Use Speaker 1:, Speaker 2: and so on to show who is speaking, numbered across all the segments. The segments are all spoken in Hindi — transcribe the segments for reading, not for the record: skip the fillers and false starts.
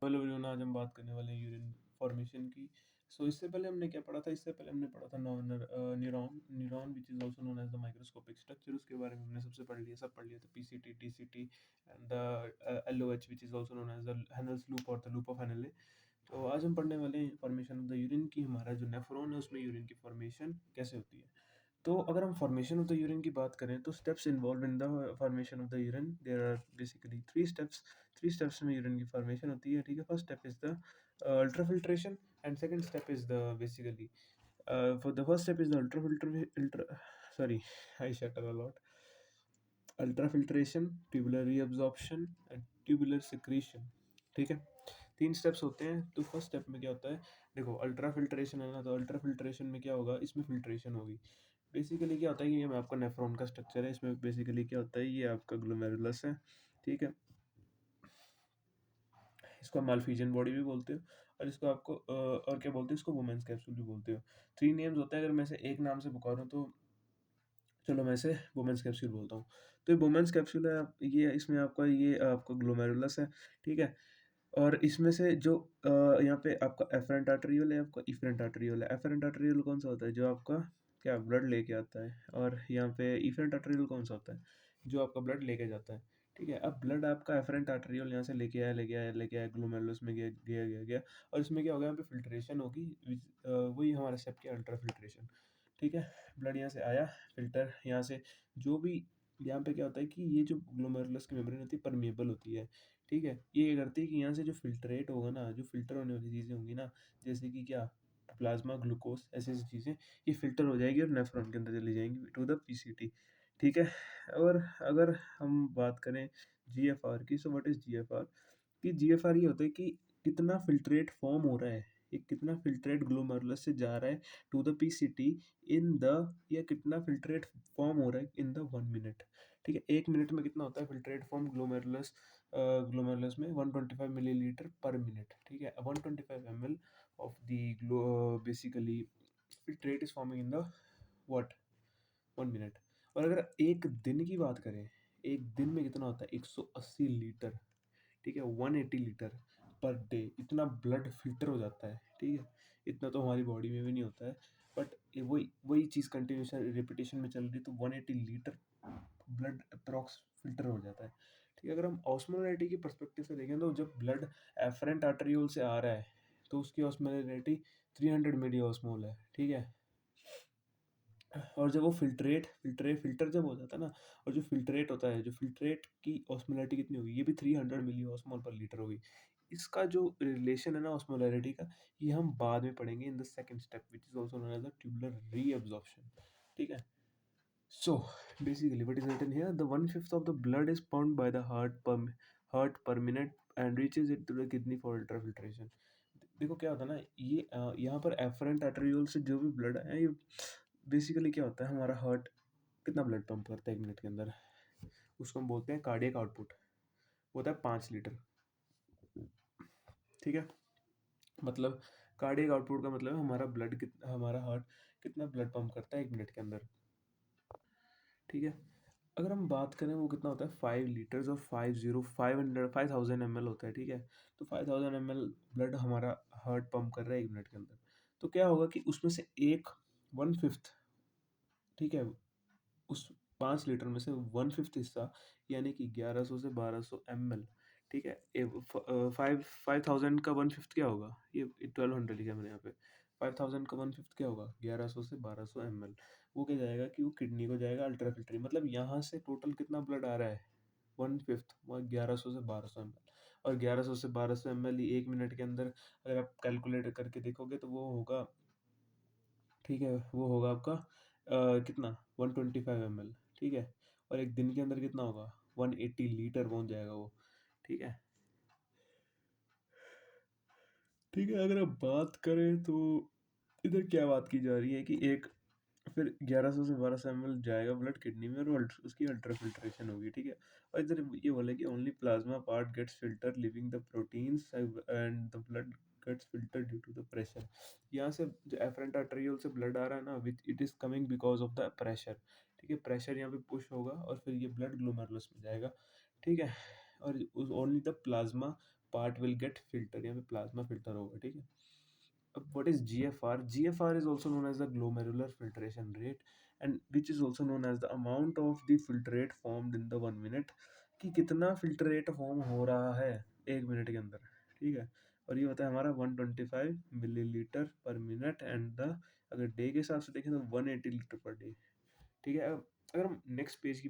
Speaker 1: हेलो एवरीवन, आज हम बात करने वाले हैं यूरिन फॉर्मेशन की। इससे पहले हमने क्या पढ़ा था? इससे पहले हमने पढ़ा था neuron which is also known as the microscopic structure. उसके बारे में हमने सबसे पढ़ लिया था, PCT, TCT and the LOH which is also known as the Henle's loop और द लूप ऑफ हेनले। तो आज हम पढ़ने वाले हैं फॉर्मेशन ऑफ द यूरिन की। हमारा जो नेफ्रॉन है उसमें यूरिन की फॉर्मेशन कैसे होती है। तो अगर हम फॉर्मेशन ऑफ द यूरिन की बात करें तो steps involve in the formation of the urine, there are basically three steps में यूरिन की फॉर्मेशन होती है। ठीक है, first step is the ultrafiltration and second step is the basically for the first step is the ultra sorry I stutter a lot ultrafiltration, tubular reabsorption and tubular secretion. ठीक है, 3 स्टेप्स होते हैं। तो फर्स्ट स्टेप में क्या होता है? देखो, अल्ट्राफिल्ट्रेशन है ना, तो अल्ट्राफिल्ट्रेशन में क्या होगा? इसमें फिल्ट्रेशन होगी। बेसिकली क्या होता है कि ये आपका नेफ्रॉन का स्ट्रक्चर है। इसमें बेसिकली क्या होता है, ये आपका ग्लोमेरुलस है। ठीक है, इसको हम मालफिजियन बॉडी भी बोलते हो और इसको आपको और क्या बोलते हैं, इसको वुमेन्स कैप्सूल भी बोलते हो। 3 नेम्स होते हैं। अगर मैं से एक नाम से पुकारूँ तो चलो मैं इसे वुमेन्स कैप्सूल बोलता हूँ। तो ये वुमेन्स कैप्सूल है, ये इसमें आपका ग्लोमेरुलस है। ठीक है, और इसमें से जो यहाँ पे आपका एफरेंट आर्टरियोल है, आपका इफरेंट आर्टरियोल है। एफरेंट आर्टरियोल कौन सा होता है? जो आपका क्या ब्लड लेके आता है। और यहाँ पे इफरेंट आर्टरियोल कौन सा होता है? जो आपका ब्लड लेके जाता है। ठीक है, अब ब्लड आपका एफरेंट आर्टरियोल यहाँ से लेके आया ग्लोमेरुलस में गया और इसमें क्या होगा? यहाँ पे फिल्ट्रेशन होगी। वही हमारा स्टेप क्या, अल्ट्रा फिल्ट्रेशन। ठीक है, ब्लड यहाँ से आया, फिल्टर यहाँ से जो भी यहाँ पे क्या होता है कि ये जो ग्लोमेरुलस की मेम्ब्रेन होती है परमिएबल होती है। ठीक है, ये क्या करती है कि यहाँ से जो फ़िल्ट्रेट होगा ना, जो फ़िल्टर होने वाली चीज़ें होंगी ना, जैसे कि क्या प्लाज़्मा, ग्लूकोज़, ऐसी-ऐसी चीज़ें, ये फ़िल्टर हो जाएगी और नेफ्रॉन के अंदर चली जाएँगी टू द पीसीटी। ठीक है, और अगर हम बात करें जीएफआर की, सो व्हाट इज़ जीएफआर? कि जीएफआर ये होता है कि कितना फ़िल्ट्रेट फ़ॉर्म हो रहा है, ये कितना फ़िल्ट्रेट ग्लोमेरुलस से जा रहा है to the PCT in the या कितना फ़िल्ट्रेट फ़ॉर्म हो रहा है इन द 1 मिनट। ठीक है, 1 मिनट में कितना होता है फ़िल्ट्रेट फ़ॉर्म ग्लोमेरुलस में? 125 मिलीलीटर पर मिनट। ठीक है, 125 ml of the basically filtrate is forming in the what? 1 minute. और अगर 1 दिन की बात करें, 1 दिन में कितना होता है? 180 लीटर। ठीक है, 180 लीटर पर डे इतना ब्लड फ़िल्टर हो जाता है। ठीक है, इतना तो हमारी बॉडी में भी नहीं होता है, बट ये वही वही चीज़ कंटिन्यूअस रिपीटेशन में चल रही है तो 180 लीटर ब्लड अप्रॉक्स फ़िल्टर हो जाता है। ठीक है, अगर हम ऑस्मोलैरिटी के पर्सपेक्टिव से देखें तो जब ब्लड एफरेंट आर्टरियोल से आ रहा है तो उसकी ऑस्मोलैरिटी 300 मिली ऑस्मोल है। ठीक है, और जब वो फ़िल्टर जब हो जाता है ना, और जो फ़िल्ट्रेट होता है, जो फ़िल्ट्रेट की ऑस्मोलैरिटी कितनी होगी? ये भी 300 मिली ऑस्मोल पर लीटर होगी। इसका जो रिलेशन है ना ऑस्मोलैरिटी का, ये हम बाद में पढ़ेंगे in the second step which is also known as the tubular reabsorption. ठीक है? So basically, what is written here? The 1/5 of the blood is pumped by the heart per minute and reaches it to the kidney for ultrafiltration. देखो क्या होता है ना, ये यहाँ पर एफरेंट आर्टरियोल से जो भी ब्लड है, ये बेसिकली क्या होता है, हमारा हार्ट कितना ब्लड पंप करता है 1 मिनट के अंदर? उसको हम बोलते हैं कार्डियक आउटपुट। वो होता है 5 लीटर। ठीक है, मतलब कार्डियक आउटपुट का मतलब है हमारा हार्ट कितना ब्लड पंप करता है 1 मिनट के अंदर। ठीक है, अगर हम बात करें वो कितना होता है 5 लीटर्स और 5000 ml होता है। ठीक है, तो 5000 ml ब्लड हमारा हार्ट पंप कर रहा है 1 मिनट के अंदर। तो क्या होगा कि उसमें से एक 1/5, ठीक है, उस 5 लीटर में से 1/5 हिस्सा यानी कि 1100 से 1200 ml। ठीक है, 5000 का 1/5 क्या होगा? ये 1200 लिखा है मैंने यहाँ पे। 5000 का 1/5 क्या होगा? 1100 से 1200 ml। वो क्या जाएगा कि वो किडनी को जाएगा अल्ट्रा फिल्टरिंग। मतलब यहाँ से टोटल कितना ब्लड आ रहा है? 1/5 वो 1100 से 1200 ml। और 1100 से 1200 ml 1 मिनट के अंदर अगर आप कैलकुलेट करके देखोगे तो वो होगा, ठीक है, वो होगा आपका कितना 125 ml। ठीक है, और एक दिन के अंदर कितना होगा? 180 लीटर पहुंच जाएगा वो। ठीक है, ठीक है, अगर आप बात करें तो इधर क्या बात की जा रही है कि एक फिर 1100 से 1200 ml जाएगा ब्लड किडनी में और उसकी अल्ट्रा फिल्ट्रेशन होगी। ठीक है, और इधर ये बोला कि only plasma part gets filter leaving the proteins and the blood gets filter due to the pressure. यहाँ से जो एफरेंट आर्टरियोल से ब्लड आ रहा है ना, which it is coming because of the pressure. ठीक है, प्रेशर यहाँ पे पुश होगा और फिर ये ब्लड ग्लोमेरुलस में जाएगा। ठीक है, और only the plasma part will get filter, यहाँ पे प्लाज्मा फिल्टर होगा, ठीक है। अब what is GFR? GFR is also known as the glomerular filtration rate and which is also known as the amount of the filtrate formed in the 1 minute, कि कितना फिल्ट्रेट फॉर्म हो रहा है 1 मिनट के अंदर, ठीक है। और ये होता है हमारा 125 मिलीलीटर पर मिनट एंड द, अगर डे के हिसाब से देखें तो 180 लीटर पर डे, ठीक है। अब अगर हम नेक्स्ट पेज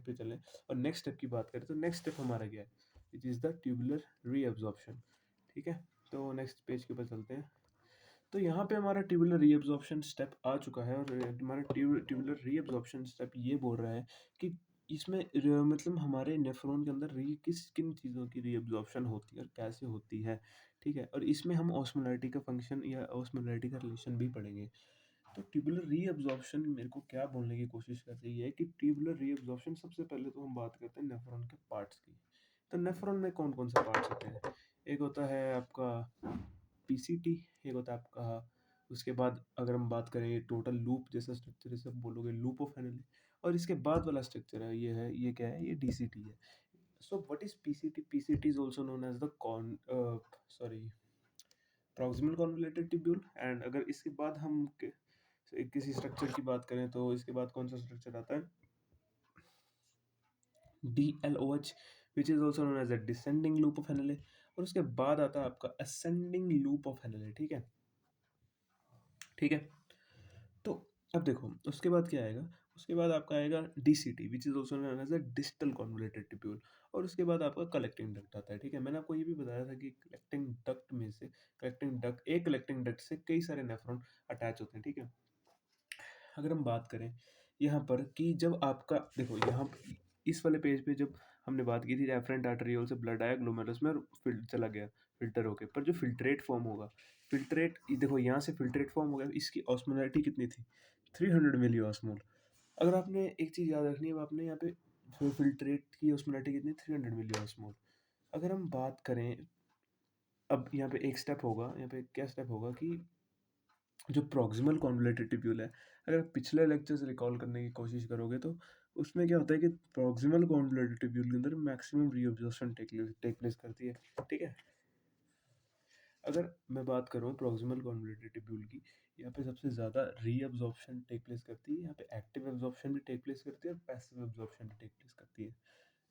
Speaker 1: पे चलें और नेक्स्ट स्टेप की बात करें, तो नेक्स्ट स्टेप हमारा क्या है, which is the tubular reabsorption, ठीक है। तो नेक्स्ट पेज के ऊपर चलते हैं। तो यहाँ पे हमारा ट्यूबुलर रीअब्जॉर्प्शन स्टेप आ चुका है, और हमारा ट्यूबुलर रीअब्जॉर्प्शन स्टेप ये बोल रहा है कि इसमें मतलब हमारे नेफ्रॉन के अंदर किन चीज़ों की रीअब्जॉर्प्शन होती है और कैसे होती है, ठीक है। और इसमें हम ऑस्मोलैरिटी का फंक्शन या ऑस्मोलैरिटी का रिलेशन भी पढ़ेंगे। तो ट्यूबुलर रीअब्जॉर्प्शन मेरे को क्या बोलने की कोशिश कर रही है कि ट्यूबुलर रीअब्जॉर्प्शन, सबसे पहले तो हम बात करते हैं नेफ्रॉन के पार्ट्स की। तो नेफ्रॉन में कौन कौन से पार्ट्स होते हैं? एक होता है आपका पीसीटी, एक होता है आपका, उसके बाद अगर हम बात करें टोटल लूप जैसा स्ट्रक्चर, जैसे आप बोलोगे लूप ऑफ हेनले, और इसके बाद वाला स्ट्रक्चर है, ये क्या है, ये डीसीटी है। So what is PCT? PCT is also known as the proximal convoluted tubule. And अगर इसके बाद हम किसी स्ट्रक्चर की बात करें, तो इसके बाद कौन सा स्ट्रक्चर आता है, DLOH, which is also known as a descending loop of Henle. और उसके बाद आता है आपका असेंडिंग लूप ऑफ हेनले, ठीक है, ठीक है। तो अब देखो उसके बाद क्या आएगा, उसके बाद आपका आएगा DCT, which is also known as a distal convoluted tubule. और उसके बाद आपका कलेक्टिंग डक्ट आता है, ठीक है। मैंने आपको ये भी बताया था कि कलेक्टिंग डक्ट से कई सारे नेफ्रॉन अटैच होते हैं, ठीक है। अगर हम बात करें यहाँ पर कि जब आपका देखो यहाँ इस वाले पेज पे जब हमने बात की थी एफरेंट आर्टेरियोल से ब्लड आया ग्लोमेरुलस में और चला गया फिल्टर होके, पर जो फिल्ट्रेट फॉर्म होगा, फिल्ट्रेट देखो यहाँ से फिल्ट्रेट फॉर्म हो गया, इसकी ऑस्मोलैरिटी कितनी थी, 300 मिली ऑस्मोल। अगर आपने एक चीज़ याद रखनी है, आपने यहाँ पे फिल्ट्रेट की ऑस्मोलैरिटी कितनी, 300 मिली ऑस्मोल। अगर हम बात करें, अब यहाँ पे एक स्टेप होगा, यहाँ पे क्या स्टेप होगा कि जो प्रॉक्सिमल कॉन्वोल्यूटेड ट्यूब्यूल है, अगर आप पिछले लेक्चर से रिकॉल करने की कोशिश करोगे, तो उसमें क्या होता है कि प्रॉक्सिमल कॉन्वोल्यूटेड ट्यूब्यूल के अंदर मैक्सिमम रीअब्जॉर्प्शन टेक प्लेस करती है, ठीक है। अगर मैं बात करूँ प्रॉक्सिमल कॉन्वोल्यूटेड ट्यूब्यूल की, यहाँ पे सबसे ज़्यादा रीअब्जॉर्प्शन टेक प्लेस करती है, यहाँ पे एक्टिव एब्जॉर्प्शन भी टेक प्लेस करती है और पैसिव एब्जॉर्प्शन भी टेक प्लेस करती है।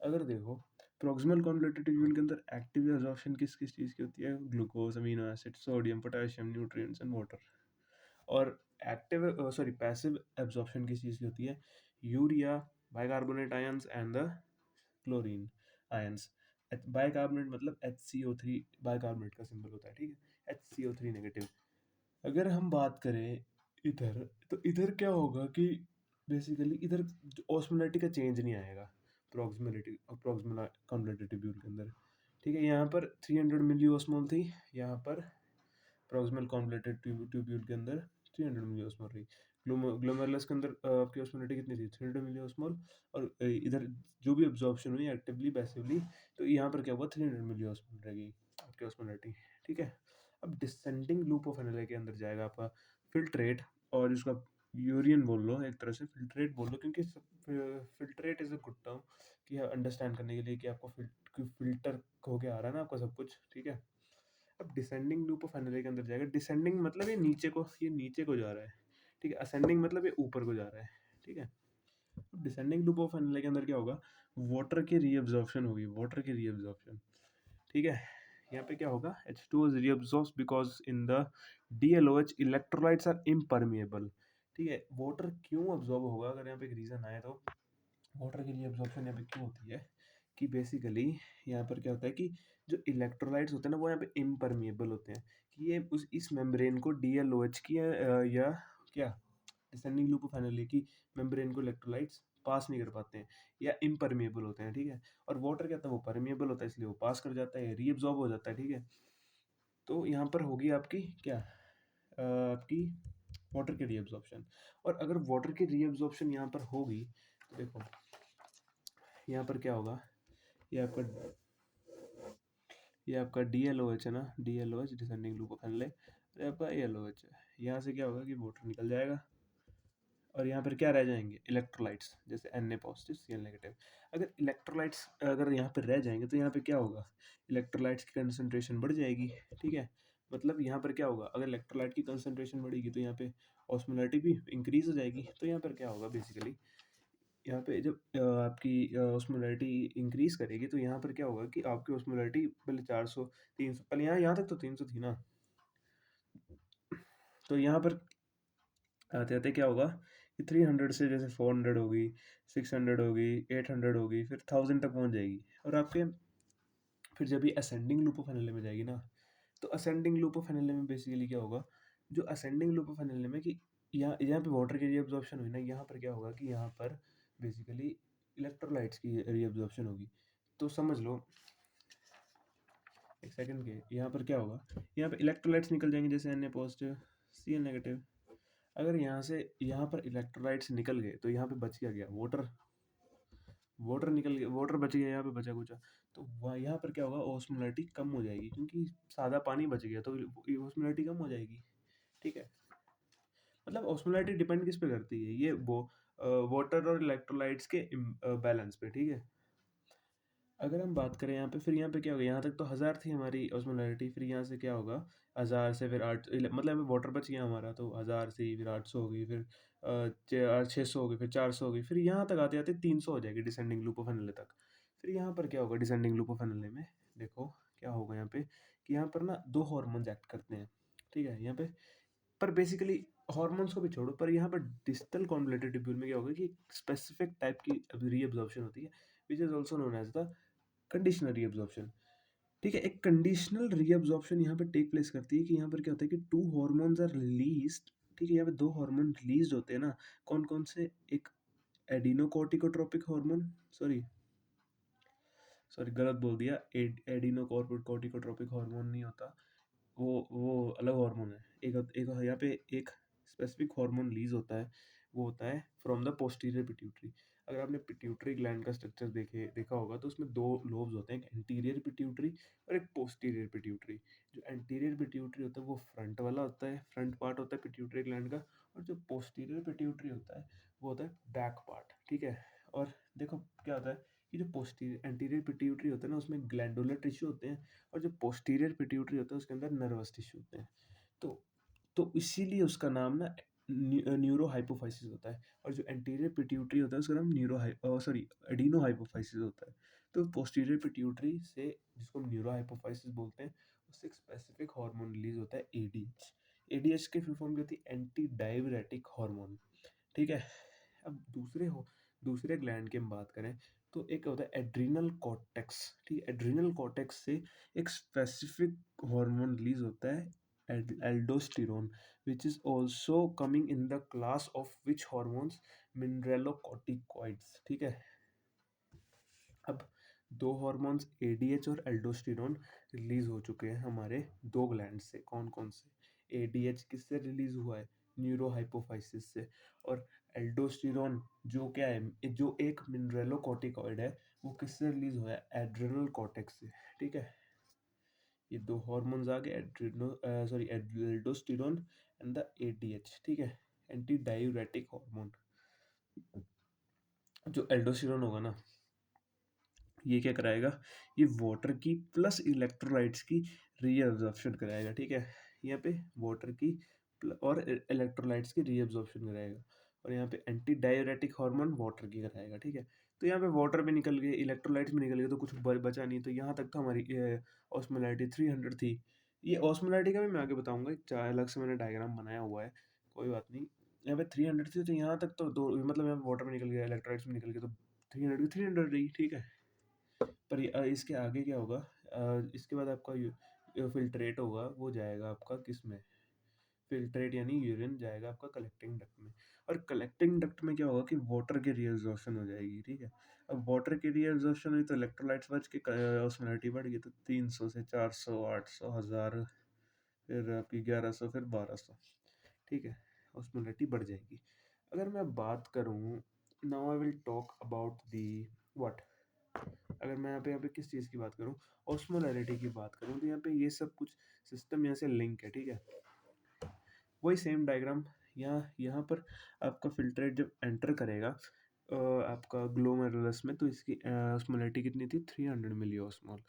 Speaker 1: अगर देखो प्रॉक्सिमल कॉन्वोल्यूटेड ट्यूब्यूल के अंदर एक्टिव एब्जॉर्प्शन किस किस चीज़ की होती है, glucose, amino acid, sodium, potassium, nutrients and water. और पैसिव एब्जॉर्प्शन किस चीज़ की होती है, urea, bicarbonate ions and the chlorine ions. Bicarbonate मतलब HCO3 बाइकार्बोनेट का सिंबल होता है, ठीक है, HCO3 नेगेटिव। अगर हम बात करें इधर, तो इधर क्या होगा कि बेसिकली इधर ऑस्मोलैरिटी का चेंज नहीं आएगा प्रॉक्सिमल कॉन्वोल्यूटेड ट्यूब्यूल के अंदर, ठीक है। यहाँ पर 300 मिली ऑस्मोल थी, यहाँ पर प्रॉक्सिमल कॉन्वोल्यूटेड ट्यूब्यूल के अंदर 300 मिली ऑस्मोल रही। ग्लोमेरुलस के अंदर आपकी ऑस्मोलैरिटी कितनी थी, 300 मिली ऑस्मोल। और इधर जो भी एब्जॉर्प्शन हुई एक्टिवली पैसिवली, तो यहाँ पर क्या हुआ, 300 मिली ऑस्मोल रहेगी आपकी ऑस्मोलैरिटी, ठीक है। अब डिसेंडिंग लूप ऑफ एनएलए के अंदर जाएगा आपका फिल्ट्रेट, और इसका यूरियन बोल लो, एक तरह से फिल्ट्रेट बोल लो, क्योंकि filtrate is a good term कि अंडरस्टैंड करने के लिए कि आपको फिल्टर हो के आ रहा है ना आपका सब कुछ, ठीक है। अब डिसेंडिंग लूप ऑफ एनएलए के अंदर जाएगा, डिसेंडिंग मतलब ये नीचे को जा रहा है, ठीक है। असेंडिंग मतलब ये ऊपर को जा रहा है, ठीक है। डिसेंडिंग लूप ऑफ एनएलए के अंदर क्या होगा, वाटर की रीअब्जॉर्प्शन होगी, वाटर की रीअब्जॉर्प्शन, ठीक है। यहाँ पे क्या होगा, H2O is reabsorbed because in the DLOH electrolytes are impermeable, ठीक है। वाटर क्यों अब्जॉर्ब होगा, अगर यहाँ पे एक रीजन आए तो वाटर की रीअब्जॉर्प्शन यहाँ पे क्यों होती है, कि बेसिकली यहाँ पर क्या होता है कि जो इलेक्ट्रोलाइट्स होते हैं ना, वो यहाँ पे इम्परमिएबल होते हैं, कि ये इस मेम्ब्रेन को DLOH की या क्या डिसेंडिंग लूप ऑफ एनएलए की मेम्ब्रेन को इलेक्ट्रोलाइट्स पास नहीं कर पाते हैं, या इम्परमिएबल होते हैं, ठीक है। और वाटर क्या होता है, वो परमिएबल होता है, इसलिए वो पास कर जाता है, रीअब्जॉर्ब हो जाता है, ठीक है। तो यहाँ पर होगी आपकी क्या, आपकी वाटर की रीअब्जॉर्प्शन। और अगर वाटर की रीअब्जॉर्प्शन यहाँ पर होगी, तो देखो यहाँ पर क्या होगा, ये आपका ये आपका DLOH है ना, DLOH डिसेंडिंग लूप ऑफ एनएलए, और ये आपका ALOH है। यहाँ से क्या होगा कि वाटर निकल जाएगा, और यहाँ पर क्या रह जाएंगे, इलेक्ट्रोलाइट्स, जैसे Na पॉजिटिव Cl नेगेटिव। अगर इलेक्ट्रोलाइट्स अगर यहाँ पर रह जाएंगे तो यहाँ पे क्या होगा, इलेक्ट्रोलाइट्स की कंसंट्रेशन बढ़ जाएगी, ठीक है। मतलब यहाँ पर क्या होगा, अगर इलेक्ट्रोलाइट की कंसंट्रेशन बढ़ेगी तो यहाँ पे ऑस्मोलैरिटी भी इंक्रीज हो जाएगी। तो यहाँ पर क्या होगा बेसिकली, यहाँ पे जब आपकी ऑस्मोलैरिटी इंक्रीज करेगी तो यहाँ पर क्या होगा कि आपकी ऑस्मोलैरिटी पहले 400 300, पहले यहाँ तक तो 300 थी ना, तो यहाँ पर आते आते क्या होगा कि 300 से जैसे 400 होगी, 600 होगी, 800 होगी, फिर 1000 तक पहुँच जाएगी। और आपके फिर जब ये असेंडिंग लूप ऑफ एनएलए में जाएगी ना, तो असेंडिंग लूप ऑफ एनएलए में बेसिकली क्या होगा, जो असेंडिंग लूप ऑफ एनएलए में कि यहाँ यहाँ पे वाटर की रीअब्जॉर्प्शन हुई ना, यहाँ पर क्या होगा कि यहाँ पर बेसिकली इलेक्ट्रोलाइट्स की रीअब्जॉर्प्शन होगी। तो समझ लो एक सेकंड के, यहाँ पर क्या होगा, यहाँ पे इलेक्ट्रोलाइट्स निकल जाएंगे जैसे Na पॉजिटिव Cl नेगेटिव। अगर यहाँ से यहाँ पर इलेक्ट्रोलाइट्स निकल गए तो यहाँ पे बच क्या गया, वाटर, वाटर निकल गया, वाटर बच गया, यहाँ पे बचा कुचा। तो वहाँ यहाँ पर क्या होगा, ऑस्मोलैरिटी कम हो जाएगी, क्योंकि सादा पानी बच गया तो ऑस्मोलैरिटी कम हो जाएगी, ठीक है। मतलब ऑस्मोलैरिटी डिपेंड किस पे करती है, ये वो वाटर और इलेक्ट्रोलाइट्स के बैलेंस पे, ठीक है। अगर हम बात करें यहाँ पे, फिर यहाँ पे क्या होगा, यहाँ तक तो 1000 थी हमारी ऑस्मोलैरिटी, फिर यहाँ से क्या होगा, 1000 से फिर 8, मतलब वाटर बच गया हमारा, तो 1000 से फिर 800 होगी, फिर 600 होगी, फिर 400 होगी, फिर यहाँ तक आते आते 300 हो जाएगी डिसेंडिंग लूप ऑफ एनएलए तक। फिर यहाँ पर क्या होगा डिसेंडिंग लूप ऑफ एनएलए में, देखो क्या होगा यहाँ पे, कि यहाँ पर ना 2 हार्मोन्स एक्ट करते हैं, ठीक है। यहाँ पे पर बेसिकली हार्मोन्स को भी छोड़ो, पर यहाँ पर डिस्टल कॉन्वोल्यूटेड ट्यूब्यूल में क्या होगा कि स्पेसिफिक टाइप की रीअब्जॉर्प्शन होती है, which is also known as the conditional reabsorption, ठीक है। एक कंडीशनल रीअब्जॉर्प्शन यहाँ पे टेक प्लेस करती है कि यहाँ पर क्या होता है कि 2 हार्मोन्स आर रिलीज्ड, ठीक है। यहाँ पे 2 हार्मोन रिलीज होते हैं ना, कौन कौन से, एक एडिनोकॉर्टिकोट्रोपिक हार्मोन, सॉरी सॉरी गलत बोल दिया, एडिनोकॉर्टिकोट्रोपिक हार्मोन नहीं होता, वो अलग हार्मोन है। एक यहाँ पे एक स्पेसिफिक हार्मोन रिलीज होता है, वो होता है फ्रॉम द पोस्टीरियर पिट्यूटरी। अगर आपने पिट्यूटरी ग्लैंड का स्ट्रक्चर देखा होगा तो उसमें 2 लोब्स होते हैं, एक एंटीरियर पिट्यूटरी और एक पोस्टीरियर पिट्यूटरी। जो एंटीरियर पिट्यूटरी होता है वो फ्रंट वाला होता है, फ्रंट पार्ट होता है पिट्यूटरी ग्लैंड का, और जो पोस्टीरियर पिट्यूटरी होता है वो होता है बैक पार्ट, ठीक है। और देखो क्या होता है कि जो पोस्टीरियर एंटीरियर पिट्यूटरी होता है ना, उसमें ग्लैंडुलर टिश्यू होते हैं, और जो पोस्टीरियर पिट्यूटरी होता है उसके अंदर नर्वस टिश्यू होते हैं। तो इसीलिए उसका नाम ना न्यूरो हाइपोफाइसिस होता है, और जो एंटीरियर पिट्यूटरी होता है उसका नाम सॉरी एडिनो हाइपोफाइसिस होता है। तो पोस्टीरियर पिट्यूटरी से, जिसको हम न्यूरो हाइपोफाइसिस बोलते हैं, उससे एक स्पेसिफिक हार्मोन रिलीज होता है एडीएच। एडीएच की फुल फॉर्म क्या होती है, एंटी डाययूरेटिक हार्मोन, ठीक है। अब दूसरे ग्लैंड की हम बात करें तो एक होता है एड्रिनल कॉर्टेक्स, ठीक है। एड्रिनल कॉर्टेक्स से एक स्पेसिफिक हार्मोन रिलीज होता है, aldosterone, which is also coming in the class of which hormones, mineralocorticoids, ठीक है। अब 2 हार्मोन्स एडीएच और एल्डोस्टेरोन रिलीज हो चुके हैं हमारे 2 ग्लैंड से, कौन कौन से, एडीएच किससे रिलीज हुआ है, न्यूरो हाइपोफाइसिस से, और एल्डोस्टेरोन जो क्या है, जो एक मिनरेलोकॉर्टिकॉइड है, वो किससे रिलीज हुआ है, एड्रिनल कॉर्टेक्स से, ठीक है। ये 2 हार्मोन्स आ गए, एल्डोस्टेरोन एंड द एडीएच, ठीक है, एंटी डायूरेटिक हार्मोन। जो एल्डोस्टेरोन होगा ना, ये क्या कराएगा, ये वाटर की प्लस इलेक्ट्रोलाइट्स की रीअब्जॉर्प्शन कराएगा, ठीक है। यहाँ पे वाटर की और इलेक्ट्रोलाइट्स की रीअब्जॉर्प्शन कराएगा, और यहाँ पे एंटी डायूरेटिक हार्मोन वाटर की कराएगा, ठीक है। तो यहाँ पे वाटर भी निकल गए, इलेक्ट्रोलाइट्स भी निकल गए, तो कुछ बचा नहीं। तो यहाँ तक तो हमारी ऑस्मोलैरिटी 300 थी। ये ऑस्मोलैरिटी का भी मैं आगे बताऊंगा, एक अलग से मैंने डायग्राम बनाया हुआ है, कोई बात नहीं। यहाँ पे 300 थी, तो यहाँ तक तो दो, मतलब यहाँ पे वाटर भी निकल गया, इलेक्ट्रोलाइट्स भी निकल गए, तो 300 300 रही, ठीक है। पर इसके आगे क्या होगा, इसके बाद आपका फिल्ट्रेट होगा, वो जाएगा आपका किस में, फिल्ट्रेट यानी यूरिन जाएगा आपका कलेक्टिंग डक्ट में। और कलेक्टिंग डक्ट में क्या होगा कि वाटर की रीअब्जॉर्प्शन हो जाएगी, ठीक है। अब वाटर की रीअब्जॉर्प्शन हुई तो इलेक्ट्रोलाइट्स बच के ऑस्मोलैरिटी बढ़ गई, तो 300 से 400, 800, 1000, फिर आपकी 1100, फिर 1200, ठीक है, ऑस्मोलैरिटी बढ़ जाएगी। अगर मैं बात करूँ, now I will talk about the what, अगर मैं यहाँ पे किस चीज़ की बात करूँ, ऑस्मोलैरिटी की बात करूँ, तो यहाँ पे ये सब कुछ सिस्टम यहाँ से लिंक है, ठीक है। वही सेम डायग्राम यहाँ यहाँ पर आपका फ़िल्ट्रेट जब एंटर करेगा आपका ग्लोमेरुलस में, तो इसकी ऑस्मोलैरिटी कितनी थी? 300 मिलिओस्मोल,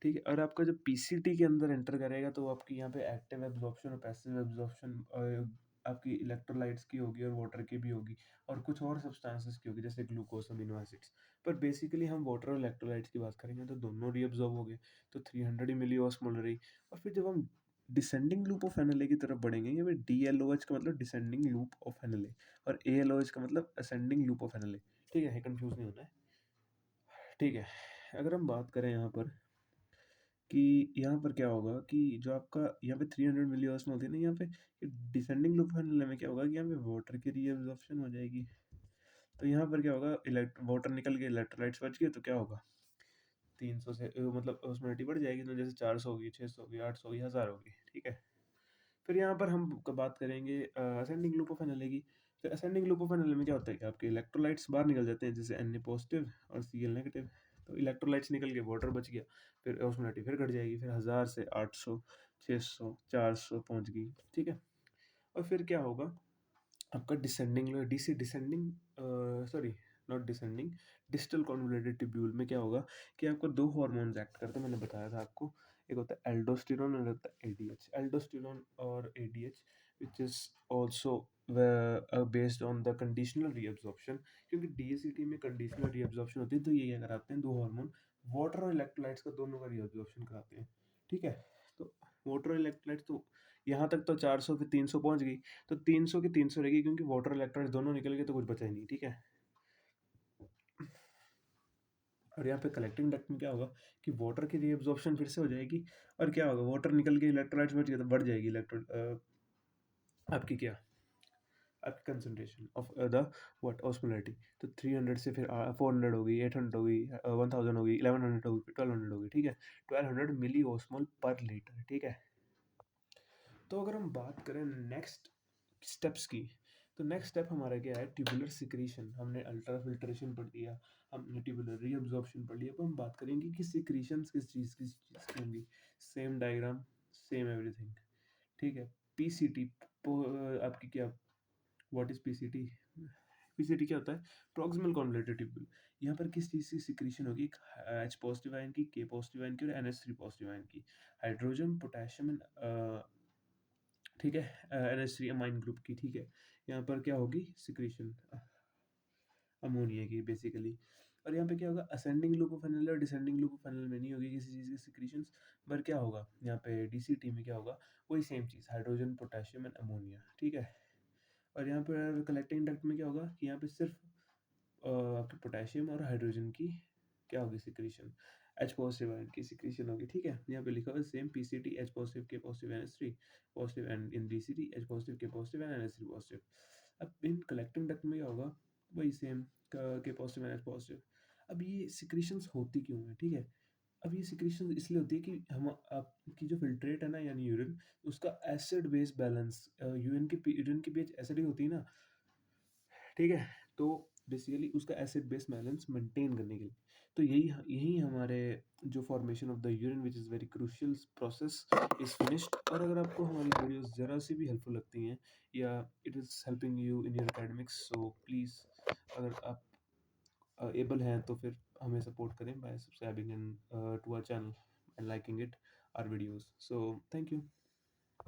Speaker 1: ठीक है? और आपका जब पीसीटी के अंदर एंटर करेगा तो आपकी यहाँ पे एक्टिव एब्ज़ॉर्प्शन और पैसिव एब्ज़ॉर्प्शन आपकी इलेक्ट्रोलाइट्स की होगी और वाटर की भी होगी और कुछ और सब्सटेंसेस की होगी जैसे ग्लूकोज, अमीनो एसिड्स। पर बेसिकली हम वाटर और इलेक्ट्रोलाइट्स की बात करेंगे तो दोनों रीअब्ज़ॉर्ब हो गए, तो 300 ही मिलिओस्मोल रही। और फिर जब हम डिसेंडिंग लूप ऑफ एनएलए की तरफ बढ़ेंगे, यहाँ पे डीएलओएच का मतलब डिसेंडिंग लूप ऑफ एनएलए और एएलओएच का मतलब असेंडिंग लूप ऑफ एनएलए, ठीक है? कंफ्यूज नहीं होना है, ठीक है? अगर हम बात करें यहाँ पर कि यहाँ पर क्या होगा कि जो आपका यहाँ पे 300 मिलिओस्मोल थी ना, यहाँ पे डिसेंडिंग लूप ऑफ एनएलए में क्या होगा कि यहाँ पे वाटर की रीअब्ज़ॉर्प्शन हो जाएगी। तो यहाँ पर क्या होगा, वाटर निकल के इलेक्ट्रोलाइट्स बच गए तो क्या होगा, 300 से मतलब ऑस्मोलैरिटी बढ़ जाएगी, तो जैसे 400 होगी, 600 होगी, 800 होगी, 1000 होगी, ठीक है? फिर यहाँ पर हम बात करेंगे असेंडिंग लूप ऑफ एनएलए की। फिर असेंडिंग लूप ऑफ एनएलए में क्या होता है कि आपके इलेक्ट्रोलाइट्स बाहर निकल जाते हैं, जैसे Na पॉजिटिव और Cl नेगेटिव। तो इलेक्ट्रोलाइट्स निकल के वाटर बच गया, फिर ऑस्मोलैरिटी फिर घट जाएगी, फिर 1000 से 800, 600, 400 पहुँच गई, ठीक है? और फिर क्या होगा, आपका descending DC descending sorry not descending distal convoluted tubule में क्या होगा कि आपको दो हार्मोन्स एक्ट करते हैं, मैंने बताया था आपको। एक होता है एल्डोस्टेरोन और एक होता है एडीएच। एल्डोस्टेरोन और ADH which is also based on the conditional reabsorption, क्योंकि डीएसीटी में कंडीशनल रीअब्जॉर्प्शन होती है, तो ये क्या कराते हैं, दो हार्मोन वाटर और इलेक्ट्रोलाइट्स का दोनों का रीअब्जॉर्प्शन कराते हैं, ठीक है? तो वाटर और इलेक्ट्रोलाइट्स तो यहाँ तक तो 400 फिर 300 पहुंच गई, तो 300 की 300 रहेगी क्योंकि वाटर इलेक्ट्रोलाइट्स दोनों निकल गए तो कुछ बचा ही नहीं, ठीक है? और यहाँ पे कलेक्टिंग डक्ट में क्या होगा कि वाटर की रीअब्जॉर्प्शन फिर से हो जाएगी और क्या होगा, वाटर निकल के इलेक्ट्रोलाइट्स बच गए तो बढ़ जाएगी आपकी क्या, आपकी concentration of the what osmolarity. तो 300 से फिर 400 हो गई, 800 हो गई, 1000 हो गई, 1100 हो गई, 1200 हो गई, ठीक है? 1200 मिली ऑस्मोल पर लीटर, ठीक है? तो अगर हम बात करें नेक्स्ट स्टेप्स की, तो नेक्स्ट स्टेप हमारा क्या है, ट्यूबुलर सिक्रीशन। हमने अल्ट्रा फिल्ट्रेशन पढ़ लिया, हमने ट्यूबुलर रीअब्जॉर्प्शन पढ़ लिया, अब हम बात करेंगे कि सिक्रीशंस किस चीज़ की होंगी। सेम डायग्राम, सेम एवरीथिंग, ठीक है? पीसीटी आपकी क्या, व्हाट इज पीसीटी? पीसीटी क्या होता है, प्रॉक्सिमल कॉन्वोल्यूटेड ट्यूब्यूल। यहाँ पर किस चीज़ की सिक्रीशन होगी, एच पॉजिटिव आयन की, के पॉजिटिव आयन की और NH3 पॉजिटिव आयन की, हाइड्रोजन, पोटेशियम एंड ठीक है, NH3 अमाइन ग्रुप की, ठीक है? यहाँ पर क्या होगी सिक्रीशन, अमोनिया की बेसिकली। और यहाँ पे क्या होगा, असेंडिंग लूप ऑफ एनएल और डिसेंडिंग लूप ऑफ एनएल में नहीं होगी किसी चीज़ की सिक्रीशंस, पर क्या होगा यहाँ पे डीसीटी में क्या होगा, वही same cheese, hydrogen, potassium and ammonia, ठीक है? और यहाँ पर कलेक्टिंग डक्ट में क्या होगा कि यहाँ पे सिर्फ आपके पोटेशियम और हाइड्रोजन की क्या होगी सिक्रीशन, एच पॉजिटिव आयन की सिक्रीशन होगी, ठीक है? यहाँ पे लिखा हुआ है सेम पीसीटी, एच पॉजिटिव, के positive, NH3 positive, and in DCT H positive, के पॉजिटिव एंड NH3 पॉजिटिव। अब इन कलेक्टिंग डक्ट में क्या होगा, वही सेम के पॉजिटिव एंड एच पॉजिटिव। अब ये सिक्रीशंस होती क्यों है, ठीक है? अब ये सिक्रीशन इसलिए होती है कि हम आपकी जो फिल्ट्रेट है ना, यानी यूरिन, उसका एसिड बेस बैलेंस, यूरिन की पीएच एसिडिक होती है ना, ठीक है? तो बेसिकली उसका एसिड बेस बैलेंस मेंटेन करने के लिए, तो यही यही हमारे जो formation of the urine which is very crucial process is finished. और अगर आपको हमारी वीडियोस ज़रा सी भी हेल्पफुल लगती हैं या it is helping you in your academics, so please अगर आप एबल हैं तो फिर हमें सपोर्ट करें by subscribing in to our channel and liking it our videos. So thank you.